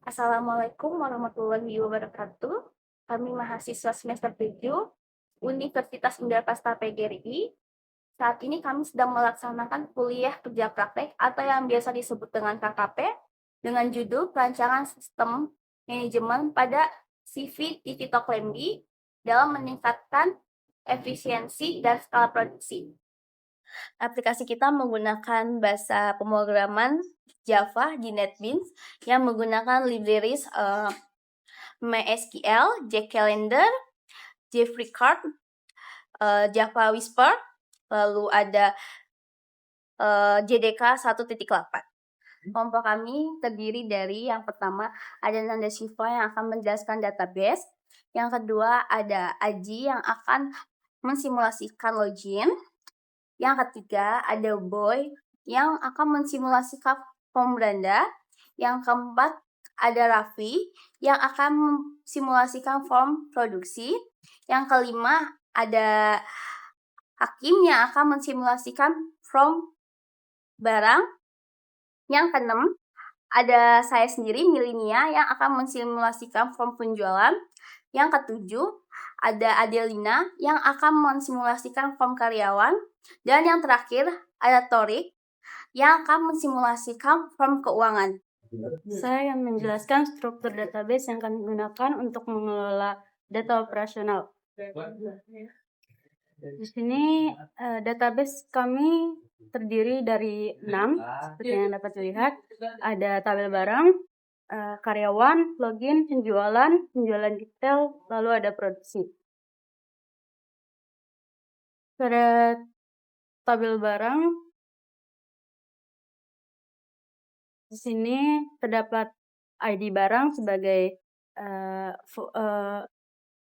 Assalamualaikum warahmatullahi wabarakatuh. Kami mahasiswa semester 7 Universitas Indarpasta PGRI. Saat ini kami sedang melaksanakan kuliah kerja praktek atau yang biasa disebut dengan KKP dengan judul Perancangan Sistem Manajemen pada CV di Tito Klembi dalam meningkatkan efisiensi dan skala produksi. Aplikasi kita menggunakan bahasa pemrograman Java di NetBeans yang menggunakan libraries MySQL, JCalendar, JFreeCard, Java Whisper, lalu ada JDK 1.8. Kelompok kami terdiri dari yang pertama ada Nanda Shiva yang akan menjelaskan database, yang kedua ada Aji yang akan mensimulasikan login, yang ketiga ada Boy yang akan mensimulasikan form beranda, yang keempat ada Raffi yang akan mensimulasikan form produksi, yang kelima ada Hakim yang akan mensimulasikan form barang, yang keenam ada saya sendiri Milinia yang akan mensimulasikan form penjualan, yang ketujuh ada Adelina yang akan mensimulasikan form karyawan, dan yang terakhir ada Torik yang akan mensimulasikan form keuangan. Saya yang menjelaskan struktur database yang kami gunakan untuk mengelola data operasional. Di sini database kami terdiri dari 6, seperti yang dapat dilihat. Ada tabel barang, karyawan, login, penjualan detail, lalu ada produksi. Pada tabel barang, di sini terdapat ID barang sebagai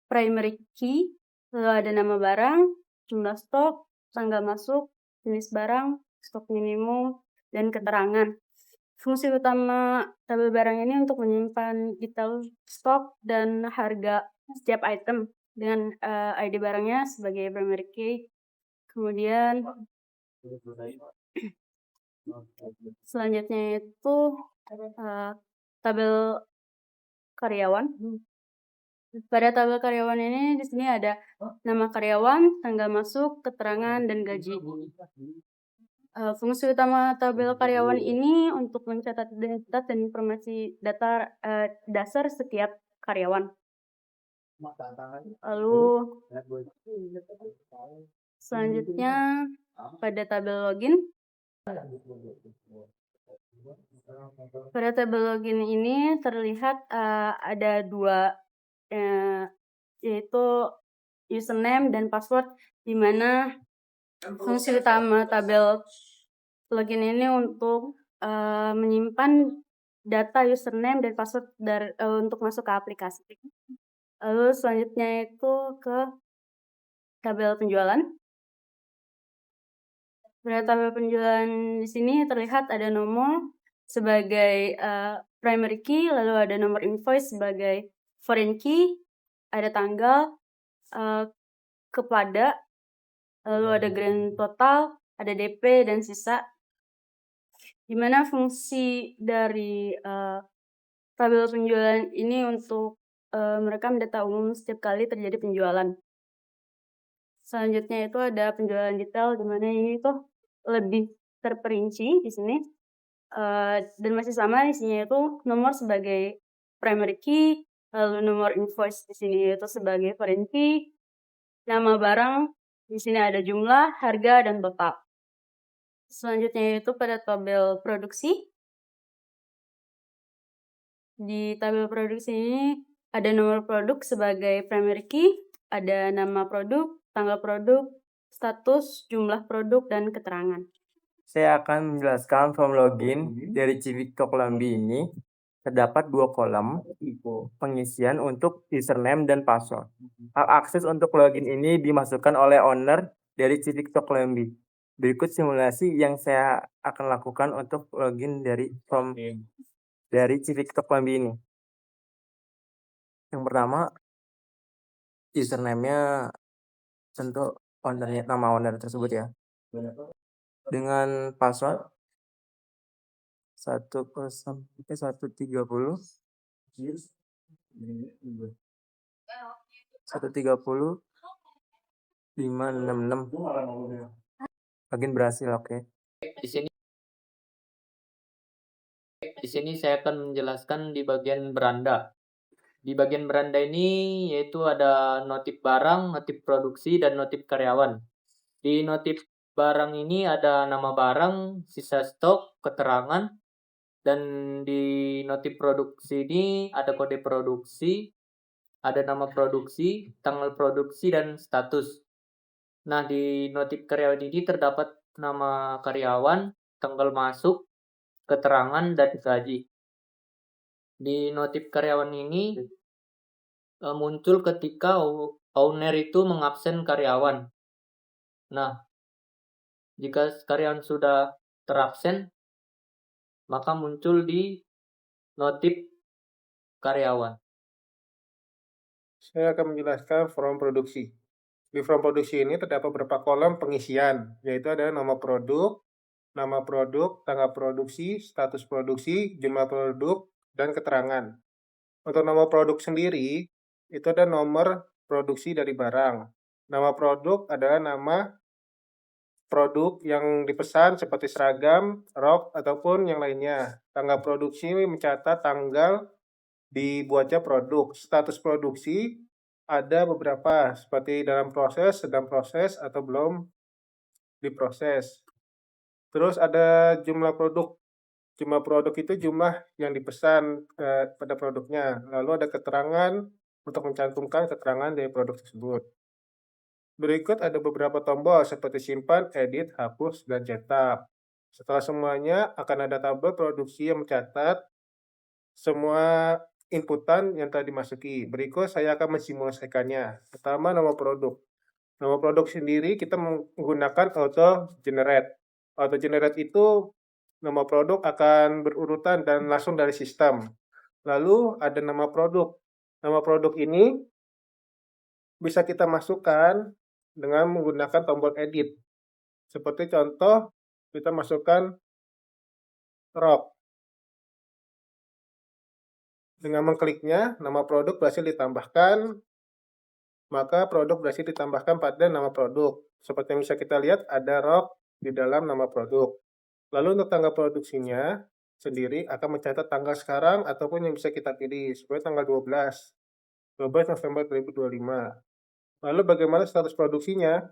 primary key, lalu ada nama barang, jumlah stok, tanggal masuk, jenis barang, stok minimum, dan keterangan. Fungsi utama tabel barang ini untuk menyimpan detail stok dan harga setiap item dengan ID barangnya sebagai primary key. Kemudian selanjutnya itu tabel karyawan. Pada tabel karyawan ini di sini ada nama karyawan, tanggal masuk, keterangan, dan gaji. Fungsi utama tabel karyawan ini untuk mencatat identitas dan informasi data dasar setiap karyawan. Lalu selanjutnya pada tabel login. Pada tabel login ini terlihat ada dua, yaitu username dan password, di mana fungsi utama tabel login ini untuk menyimpan data username dan password untuk masuk ke aplikasi. Lalu selanjutnya itu ke tabel penjualan. Pada tabel penjualan di sini terlihat ada nomor sebagai primary key, lalu ada nomor invoice sebagai foreign key, ada tanggal, kepada, lalu ada grand total, ada DP dan sisa. Di mana fungsi dari tabel penjualan ini untuk merekam data umum setiap kali terjadi penjualan. Selanjutnya itu ada penjualan detail, di mana ini tuh lebih terperinci di sini, dan masih sama isinya itu nomor sebagai primary key, lalu nomor invoice di sini itu sebagai foreign key, nama barang di sini ada jumlah, harga, dan total. Selanjutnya itu pada tabel produksi. Di tabel produksi ini ada nomor produk sebagai primary key, ada nama produk, tanggal produk, status, jumlah produk, dan keterangan. Saya akan menjelaskan form login dari Civicto Klembi ini. Terdapat 2 kolom, pengisian untuk username dan password. Hak akses untuk login ini dimasukkan oleh owner dari Civicto Klembi. Berikut simulasi yang saya akan lakukan untuk login dari form dari Civicto Klembi ini. Yang pertama, username-nya tentu ownernya, nama owner tersebut ya. Dengan password 10130 130 566. Login berhasil, oke. Di sini saya akan menjelaskan di bagian beranda. Di bagian beranda ini yaitu ada notif barang, notif produksi, dan notif karyawan. Di notif barang ini ada nama barang, sisa stok, keterangan, dan di notif produksi ini ada kode produksi, ada nama produksi, tanggal produksi, dan status. Nah, di notif karyawan ini terdapat nama karyawan, tanggal masuk, keterangan, dan gaji. Di notif karyawan ini muncul ketika owner itu mengabsen karyawan. Nah, jika karyawan sudah terabsen, maka muncul di notif karyawan. Saya akan menjelaskan form produksi. Di form produksi ini terdapat beberapa kolom pengisian, yaitu ada nama produk, tanggal produksi, status produksi, jumlah produk, dan keterangan. Untuk nama produk sendiri, itu ada nomor produksi dari barang. Nama produk adalah nama produk yang dipesan seperti seragam, rok, ataupun yang lainnya. Tanggal produksi mencatat tanggal dibuatnya produk. Status produksi ada beberapa, seperti dalam proses, sedang proses, atau belum diproses. Terus ada jumlah produk. Jumlah produk itu jumlah yang dipesan pada produknya. Lalu ada keterangan untuk mencantumkan keterangan dari produk tersebut. Berikut ada beberapa tombol seperti simpan, edit, hapus, dan cetak. Setelah semuanya akan ada tabel produksi yang mencatat semua inputan yang telah dimasuki. Berikut saya akan mensimulasikannya. Pertama, nama produk. Nama produk sendiri kita menggunakan auto generate. Auto generate itu nama produk akan berurutan dan langsung dari sistem. Lalu ada nama produk. Nama produk ini bisa kita masukkan dengan menggunakan tombol edit. Seperti contoh, kita masukkan rok. Dengan mengkliknya, nama produk berhasil ditambahkan, maka produk berhasil ditambahkan pada nama produk. Seperti yang bisa kita lihat, ada rok di dalam nama produk. Lalu untuk tanggal produksinya sendiri akan mencatat tanggal sekarang ataupun yang bisa kita pilih, seperti tanggal 12 November 2025. Lalu bagaimana status produksinya?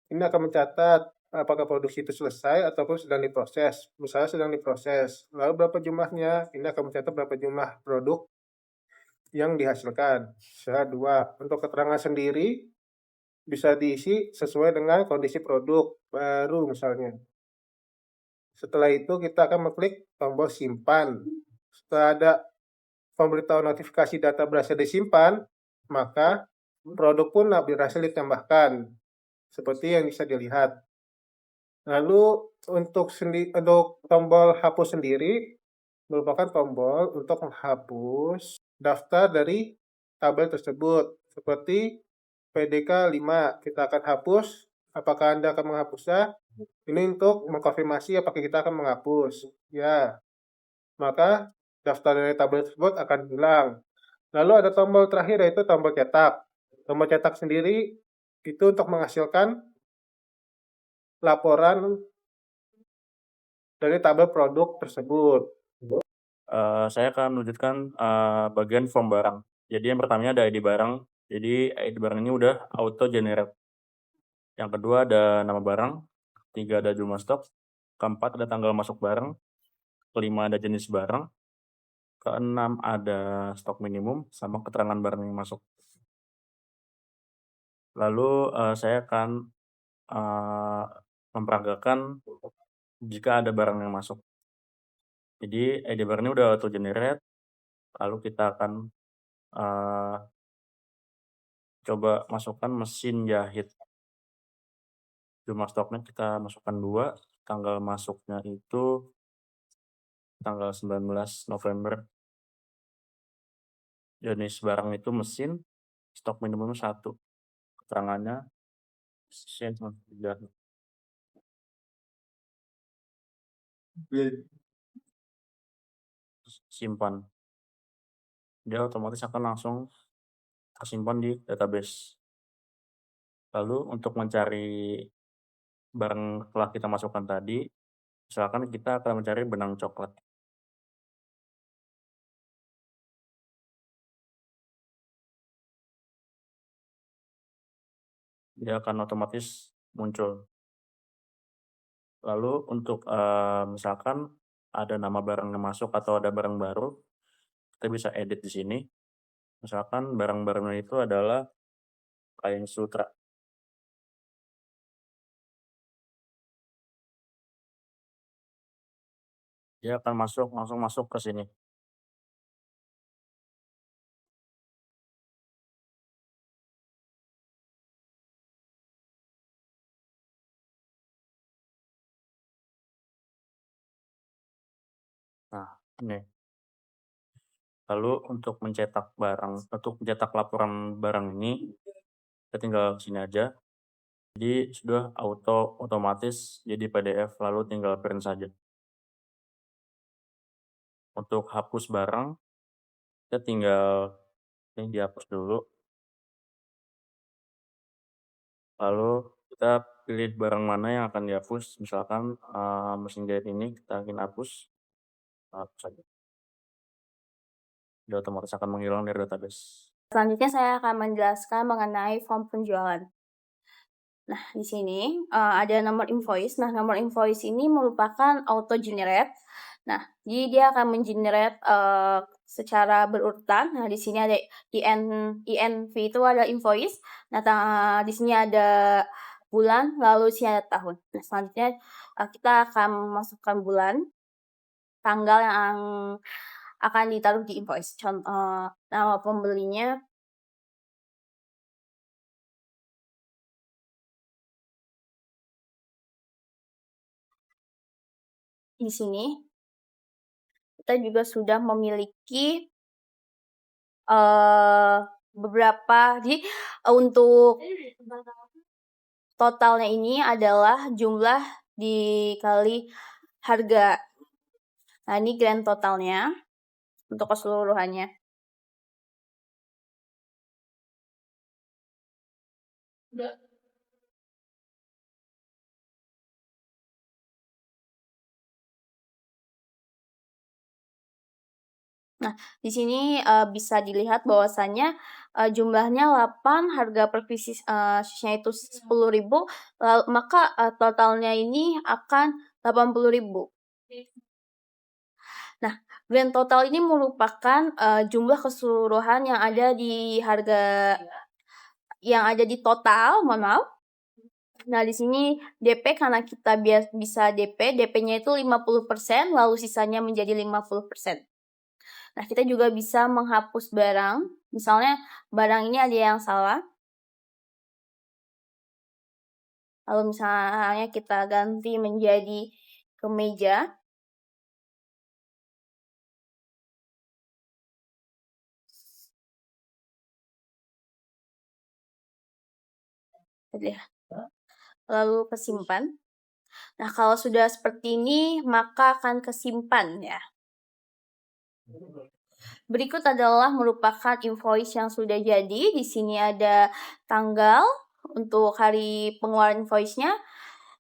Ini akan mencatat apakah produksi itu selesai ataupun sedang diproses. Misalnya sedang diproses. Lalu berapa jumlahnya? Ini akan mencatat berapa jumlah produk yang dihasilkan. Misalnya 2. Untuk keterangan sendiri bisa diisi sesuai dengan kondisi produk baru misalnya. Setelah itu kita akan mengklik tombol simpan. Setelah ada pemberitahuan notifikasi data berhasil disimpan, maka produk pun berhasil ditambahkan. Seperti yang bisa dilihat. Lalu untuk tombol hapus sendiri merupakan tombol untuk menghapus daftar dari tabel tersebut. Seperti PDK 5, kita akan hapus. Apakah Anda akan menghapusnya? Ini untuk mengkonfirmasi apakah kita akan menghapus. Ya, maka daftar dari tabel tersebut akan hilang. Lalu ada tombol terakhir yaitu tombol cetak. Tombol cetak sendiri itu untuk menghasilkan laporan dari tabel produk tersebut. Saya akan menunjukkan bagian form barang. Jadi yang pertamanya ada ID barang. Jadi ID barang ini udah auto generate. Yang kedua ada nama barang. Ketiga ada jumlah stok. Keempat ada tanggal masuk barang. Kelima ada jenis barang. Keenam ada stok minimum sama keterangan barang yang masuk. Lalu saya akan memperagakan jika ada barang yang masuk. Jadi ID barang ini udah auto generate. Lalu kita akan coba masukkan mesin jahit. Jumlah stoknya kita masukkan 2. Tanggal masuknya itu tanggal 19 November. Jenis barang itu mesin. Stok minimum 1. Keterangannya mesin jahit. Simpan. dia otomatis akan langsung tersimpan di database. Lalu untuk mencari barang telah kita masukkan tadi, misalkan kita akan mencari benang coklat. Dia akan otomatis muncul. Lalu untuk misalkan ada nama barang yang masuk atau ada barang baru, kita bisa edit di sini. Misalkan barang-barangnya itu adalah kain sutra. Dia akan langsung masuk ke sini. Nah, ini. Lalu untuk mencetak laporan barang ini, kita tinggal sini aja. Jadi sudah otomatis jadi PDF, lalu tinggal print saja. Untuk hapus barang, kita tinggal ini dihapus dulu. Lalu kita pilih barang mana yang akan dihapus. Misalkan mesin jahit ini kita ingin hapus saja. Dia otomatis akan menghilang dari database. Selanjutnya saya akan menjelaskan mengenai form penjualan. Nah, di sini ada nomor invoice. Nah, nomor invoice ini merupakan auto generate. Nah, jadi dia akan mengenerate secara berurutan. Nah, di sini ada INV itu ada invoice. Nah, di sini ada bulan, lalu di sini ada tahun. Nah, selanjutnya kita akan masukkan bulan, tanggal yang akan ditaruh di invoice. Contoh nama pembelinya di sini. Kita juga sudah memiliki beberapa. Jadi untuk totalnya ini adalah jumlah dikali harga. Nah, ini grand totalnya untuk keseluruhannya. Nah, di sini bisa dilihat bahwasannya jumlahnya 8, harga per piece-nya itu 10.000, maka totalnya ini akan 80.000. Nah, grand total ini merupakan jumlah keseluruhan yang ada di harga yang ada di total, mohon maaf. Nah, di sini DP karena kita bisa DP-nya itu 50%, lalu sisanya menjadi 50%. Nah, kita juga bisa menghapus barang. Misalnya barang ini ada yang salah. Lalu misalnya kita ganti menjadi kemeja. Lalu kesimpan. Nah, kalau sudah seperti ini, maka akan kesimpan ya. Berikut adalah merupakan invoice yang sudah jadi. Di sini ada tanggal untuk hari pengeluaran invoice-nya.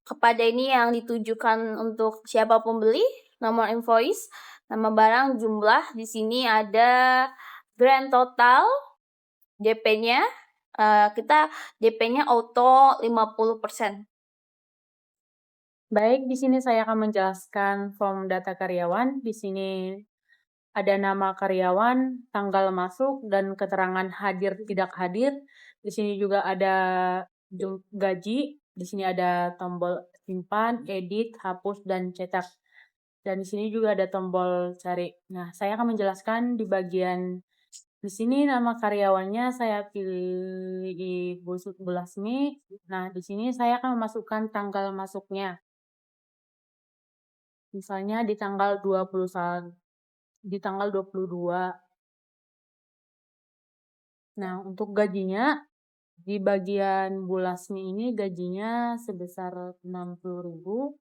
Kepada ini yang ditujukan untuk siapa pembeli, nomor invoice, nama barang, jumlah. Di sini ada grand total, DP-nya. Kita DP-nya auto 50%. Baik, di sini saya akan menjelaskan form data karyawan. Di sini ada nama karyawan, tanggal masuk, dan keterangan hadir tidak hadir. Di sini juga ada gaji. Di sini ada tombol simpan, edit, hapus, dan cetak. Dan di sini juga ada tombol cari. Nah, saya akan menjelaskan di bagian di sini nama karyawannya saya pilih Bu Lasmi. Nah, di sini saya akan memasukkan tanggal masuknya. Misalnya di tanggal 21, di tanggal 22. Nah, untuk gajinya di bagian Bu Lasmi ini gajinya sebesar 60.000.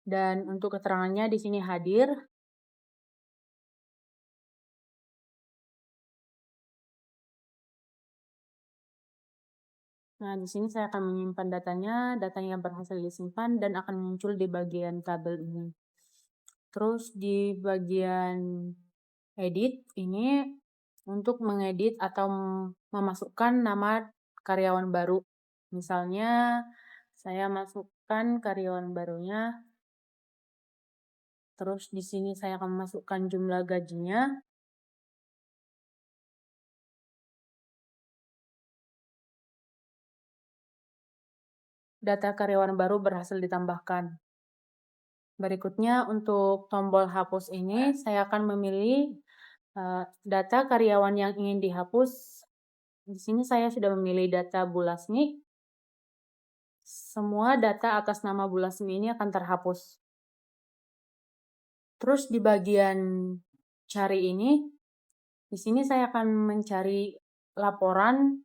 Dan untuk keterangannya di sini hadir. Nah, di sini saya akan menyimpan datanya berhasil disimpan dan akan muncul di bagian tabel ini. Terus di bagian edit ini untuk mengedit atau memasukkan nama karyawan baru. Misalnya saya masukkan karyawan barunya. Terus di sini saya akan masukkan jumlah gajinya. Data karyawan baru berhasil ditambahkan. Berikutnya untuk tombol hapus ini saya akan memilih data karyawan yang ingin dihapus. Di sini saya sudah memilih data Bulasmi. Semua data atas nama Bulasmi ini akan terhapus. Terus di bagian cari ini, di sini saya akan mencari laporan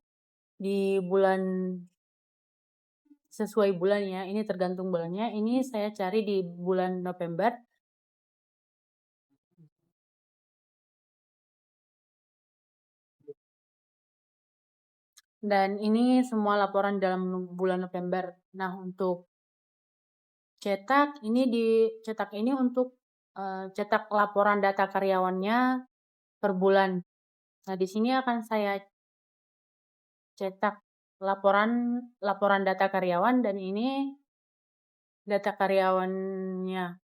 di bulan sesuai bulannya. Ini tergantung bulannya. Ini saya cari di bulan November. Dan ini semua laporan dalam bulan November. Nah, untuk cetak ini untuk cetak laporan data karyawannya per bulan. Nah, di sini akan saya cetak laporan data karyawan dan ini data karyawannya.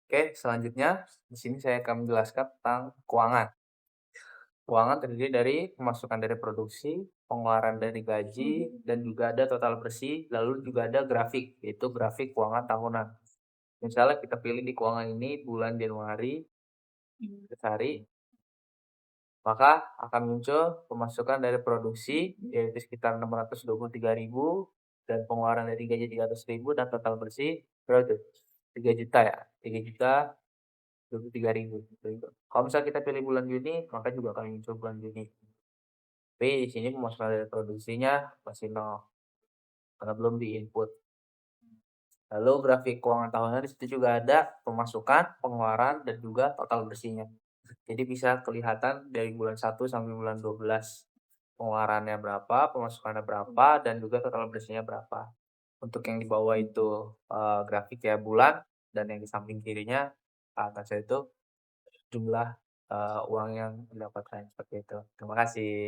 Oke, selanjutnya di sini saya akan menjelaskan tentang keuangan. Keuangan terdiri dari pemasukan dari produksi, pengeluaran dari gaji, dan juga ada total bersih, lalu juga ada grafik, yaitu grafik keuangan tahunan. Misalnya kita pilih di keuangan ini bulan Januari, cari, maka akan muncul pemasukan dari produksi yaitu sekitar 623.000 dan pengeluaran dari gaji 300.000 dan total bersih berapa tuh? 3 juta ya, 3.023.000. Kalau misalnya kita pilih bulan Juni, maka juga akan muncul bulan Juni. Tapi di sini pemasukan dari produksinya masih nol karena belum di input. Lalu grafik keuangan tahunan di situ juga ada pemasukan, pengeluaran, dan juga total bersihnya. Jadi bisa kelihatan dari bulan 1 sampai bulan 12 pengeluarannya berapa, pemasukannya berapa, dan juga total bersihnya berapa. Untuk yang di bawah itu grafik ya bulan, dan yang di samping kirinya atasnya itu jumlah uang yang didapatkan seperti itu. Terima kasih.